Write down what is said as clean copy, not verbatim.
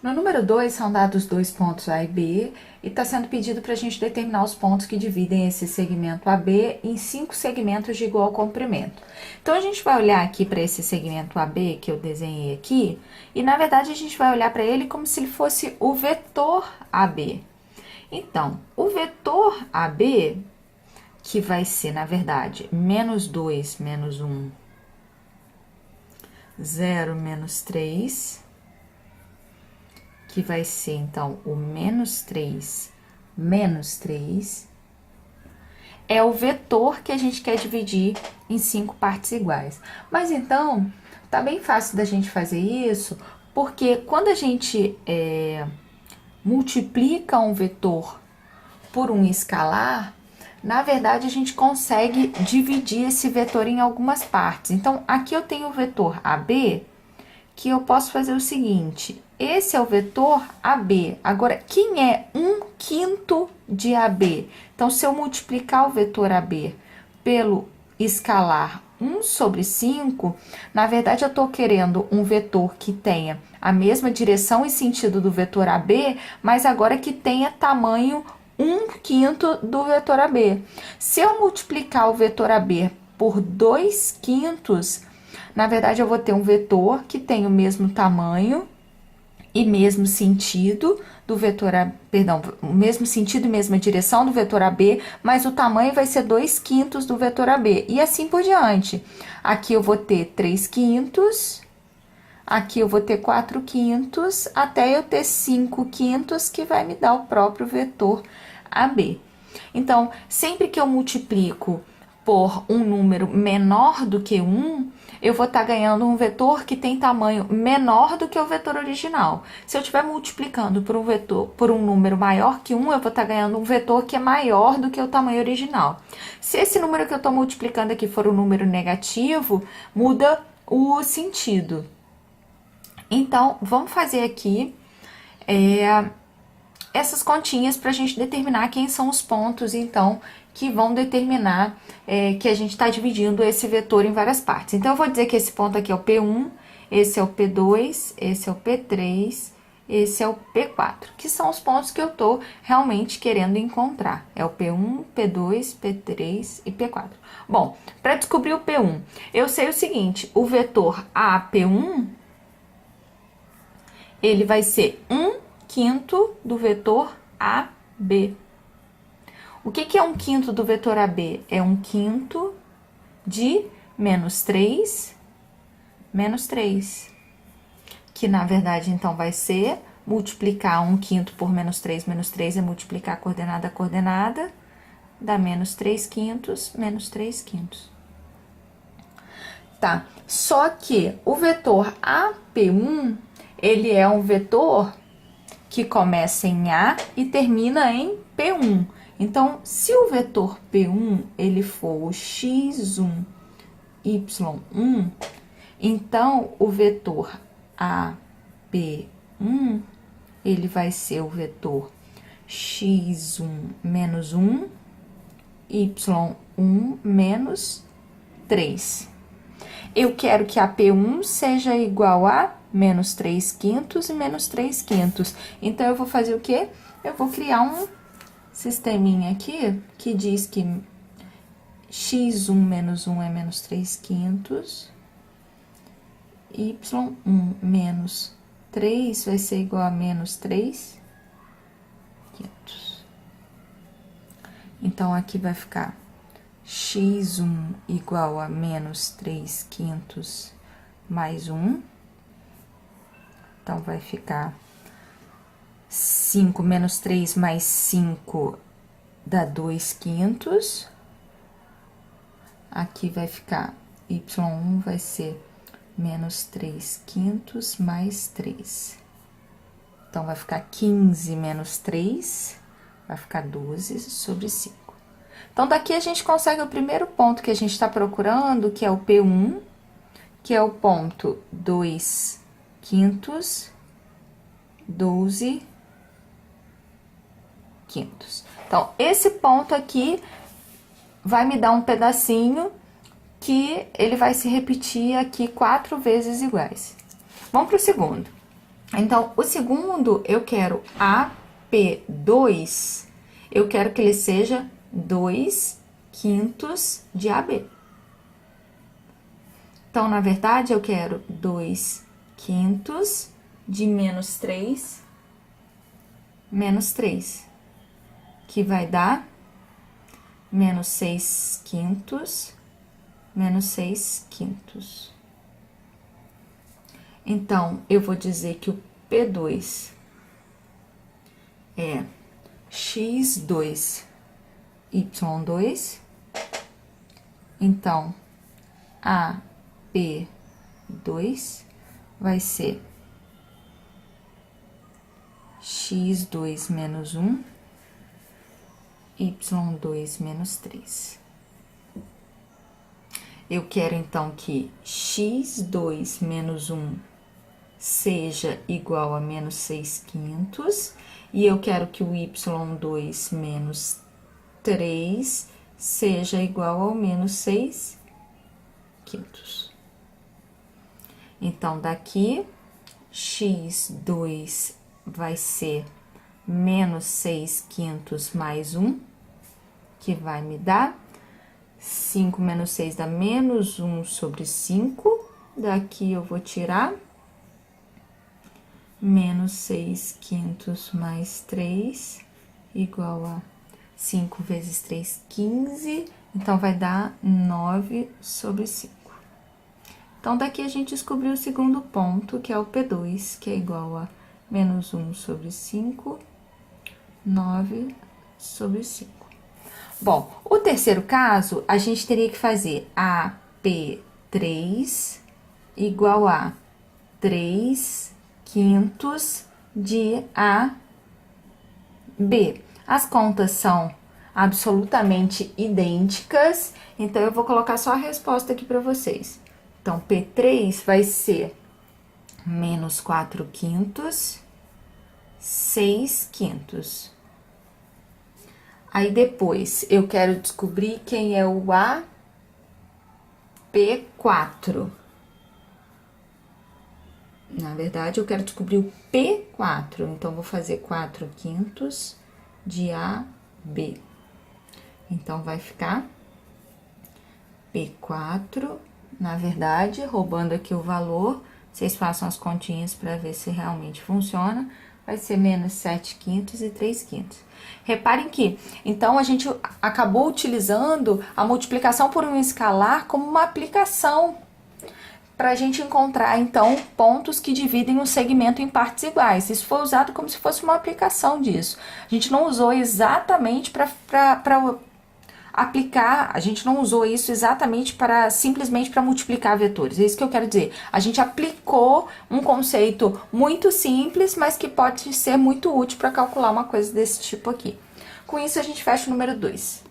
No número 2, são dados dois pontos A e B, e está sendo pedido para a gente determinar os pontos que dividem esse segmento AB em 5 segmentos de igual comprimento. Então, a gente vai olhar aqui para esse segmento AB que eu desenhei aqui, e na verdade a gente vai olhar para ele como se ele fosse o vetor AB. Então, o vetor AB, que vai ser, na verdade, menos 2, menos 1, 0, menos 3, que vai ser, então, o menos 3, é o vetor que a gente quer dividir em 5 partes iguais. Mas, então, tá bem fácil da gente fazer isso, porque quando a gente multiplica um vetor por um escalar, na verdade, a gente consegue dividir esse vetor em algumas partes. Então, aqui eu tenho o vetor AB, que eu posso fazer o seguinte: esse é o vetor AB. Agora, quem é 1/5 de AB? Então, se eu multiplicar o vetor AB pelo escalar 1 sobre 5, na verdade, eu estou querendo um vetor que tenha a mesma direção e sentido do vetor AB, mas agora que tenha tamanho 1/5 do vetor AB. Se eu multiplicar o vetor AB por 2/5, na verdade, eu vou ter um vetor que tem o mesmo tamanho e mesmo sentido do vetor A, perdão, o mesmo sentido e mesma direção do vetor AB, mas o tamanho vai ser 2/5 do vetor AB, e assim por diante. Aqui eu vou ter 3/5, aqui eu vou ter 4/5, até eu ter 5/5, que vai me dar o próprio vetor AB. Então, sempre que eu multiplico por um número menor do que 1, eu vou estar ganhando um vetor que tem tamanho menor do que o vetor original. Se eu estiver multiplicando por um número maior que 1, eu vou estar ganhando um vetor que é maior do que o tamanho original. Se esse número que eu estou multiplicando aqui for um número negativo, muda o sentido. Então, vamos fazer aqui essas continhas para a gente determinar quem são os pontos, então, que vão determinar que a gente está dividindo esse vetor em várias partes. Então, eu vou dizer que esse ponto aqui é o P1, esse é o P2, esse é o P3, esse é o P4, que são os pontos que eu estou realmente querendo encontrar. É o P1, P2, P3 e P4. Bom, para descobrir o P1, eu sei o seguinte: o vetor AP1, ele vai ser 1/5 do vetor AB. O que é 1/5 do vetor AB? É 1/5 de menos 3, que na verdade então vai ser multiplicar 1/5 por menos 3 é multiplicar a coordenada, dá menos 3/5, menos 3/5. Tá, só que o vetor AP1, ele é um vetor que começa em A e termina em P1. Então, se o vetor P1 ele for o x1, y1, então o vetor AP1 ele vai ser o vetor x1 menos 1, y1 menos 3. Eu quero que a P1 seja igual a menos 3/5 e menos 3/5. Então, eu vou fazer o quê? Eu vou criar um sisteminha aqui que diz que x1 menos 1 é menos 3/5, y1 menos 3 vai ser igual a menos 3/5. Então, aqui vai ficar x1 igual a menos 3/5 mais 1. Então, vai ficar 5 menos 3 mais 5 dá 2/5. Aqui vai ficar y1 vai ser menos 3/5 mais 3. Então, vai ficar 15 menos 3, vai ficar 12 sobre 5. Então, daqui a gente consegue o primeiro ponto que a gente está procurando, que é o P1, que é o ponto 2/5, 12/5. Então, esse ponto aqui vai me dar um pedacinho que ele vai se repetir aqui 4 vezes iguais. Vamos para o segundo. Então, o segundo, eu quero AP2, eu quero que ele seja 2/5 de AB. Então, na verdade, eu quero 2/5 de -3, -3, que vai dar -6/5, -6/5. Então, eu vou dizer que o P2 é x2, y2. Então, a P2 vai ser x2 menos 1, y2 menos 3. Eu quero, então, que x2 menos 1 seja igual a -6/5, e eu quero que o y2 menos 3 seja igual ao -6/5. Então, daqui, x2 vai ser -6/5 mais 1, que vai me dar 5 menos 6 dá -1/5. Daqui eu vou tirar -6/5 mais 3, igual a 5 vezes 3, 15. Então, vai dar 9/5. Então, daqui a gente descobriu o segundo ponto, que é o P2, que é igual a -1/5, 9/5. Bom, o terceiro caso, a gente teria que fazer AP3 igual a 3/5 de AB. As contas são absolutamente idênticas, então eu vou colocar só a resposta aqui para vocês. Então, P3 vai ser -4/5, 6/5. Aí, depois, eu quero descobrir quem é o AP4. Na verdade, eu quero descobrir o P4. Então, vou fazer 4/5 de AB. Então, vai ficar P4, na verdade, roubando aqui o valor, vocês façam as continhas para ver se realmente funciona. Vai ser -7/5 e 3/5. Reparem que, então, a gente acabou utilizando a multiplicação por um escalar como uma aplicação para a gente encontrar, então, pontos que dividem o segmento em partes iguais. Isso foi usado como se fosse uma aplicação disso. A gente não usou exatamente para aplicar, a gente não usou isso exatamente para simplesmente para multiplicar vetores. É isso que eu quero dizer. A gente aplicou um conceito muito simples, mas que pode ser muito útil para calcular uma coisa desse tipo aqui. Com isso, a gente fecha o número 2.